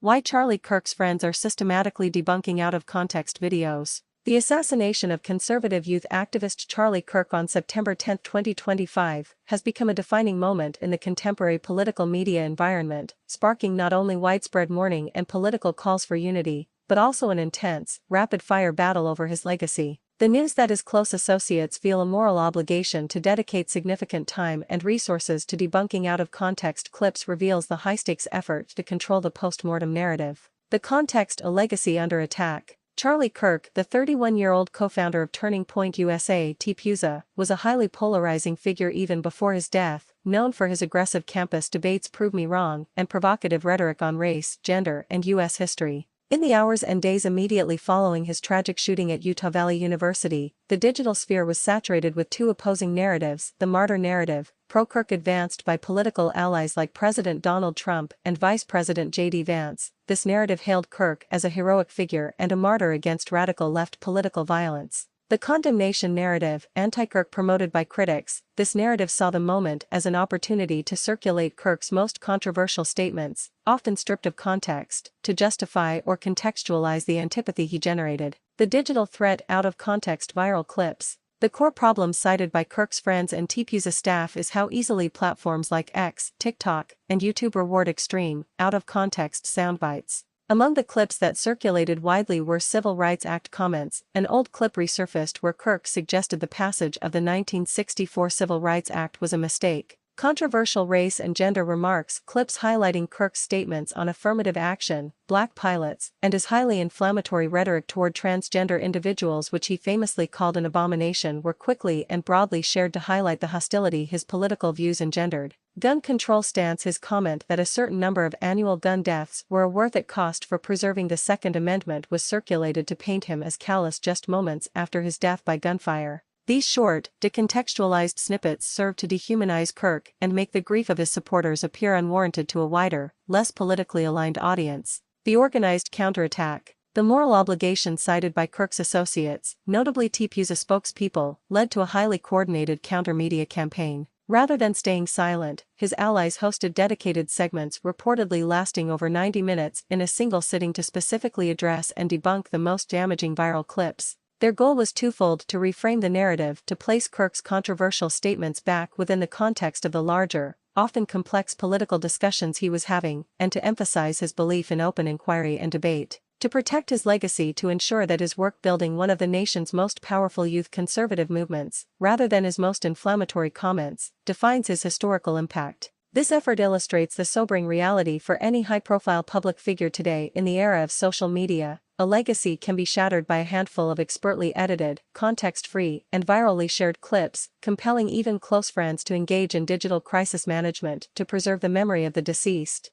Why Charlie Kirk's friends are systematically debunking out-of-context videos. The assassination of conservative youth activist Charlie Kirk on September 10, 2025, has become a defining moment in the contemporary political media environment, sparking not only widespread mourning and political calls for unity, but also an intense, rapid-fire battle over his legacy. The news that his close associates feel a moral obligation to dedicate significant time and resources to debunking out-of-context clips reveals the high-stakes effort to control the post-mortem narrative. The context: a legacy under attack. Charlie Kirk, the 31-year-old co-founder of Turning Point USA (TPUSA), was a highly polarizing figure even before his death, known for his aggressive campus debates "Prove Me Wrong" and provocative rhetoric on race, gender, and U.S. history. In the hours and days immediately following his tragic shooting at Utah Valley University, the digital sphere was saturated with two opposing narratives: the martyr narrative, pro-Kirk, advanced by political allies like President Donald Trump and Vice President J.D. Vance. This narrative hailed Kirk as a heroic figure and a martyr against radical left political violence. The condemnation narrative, anti-Kirk, promoted by critics. This narrative saw the moment as an opportunity to circulate Kirk's most controversial statements, often stripped of context, to justify or contextualize the antipathy he generated. The digital threat: out-of-context viral clips. The core problem cited by Kirk's friends and TPUSA staff is how easily platforms like X, TikTok, and YouTube reward extreme, out-of-context soundbites. Among the clips that circulated widely were Civil Rights Act comments. An old clip resurfaced where Kirk suggested the passage of the 1964 Civil Rights Act was a mistake. Controversial race and gender remarks. Clips highlighting Kirk's statements on affirmative action, black pilots, and his highly inflammatory rhetoric toward transgender individuals, which he famously called an abomination, were quickly and broadly shared to highlight the hostility his political views engendered. Gun control stance. His comment that a certain number of annual gun deaths were a worth it cost for preserving the Second Amendment was circulated to paint him as callous just moments after his death by gunfire. These short, de-contextualized snippets serve to dehumanize Kirk and make the grief of his supporters appear unwarranted to a wider, less politically aligned audience. The organized counterattack. The moral obligation cited by Kirk's associates, notably TPUSA spokespeople, led to a highly coordinated counter-media campaign. Rather than staying silent, his allies hosted dedicated segments reportedly lasting over 90 minutes in a single sitting to specifically address and debunk the most damaging viral clips. Their goal was twofold: to reframe the narrative, to place Kirk's controversial statements back within the context of the larger, often complex political discussions he was having, and to emphasize his belief in open inquiry and debate. To protect his legacy, to ensure that his work building one of the nation's most powerful youth conservative movements, rather than his most inflammatory comments, defines his historical impact. This effort illustrates the sobering reality for any high-profile public figure today. In the era of social media, a legacy can be shattered by a handful of expertly edited, context-free, and virally shared clips, compelling even close friends to engage in digital crisis management to preserve the memory of the deceased.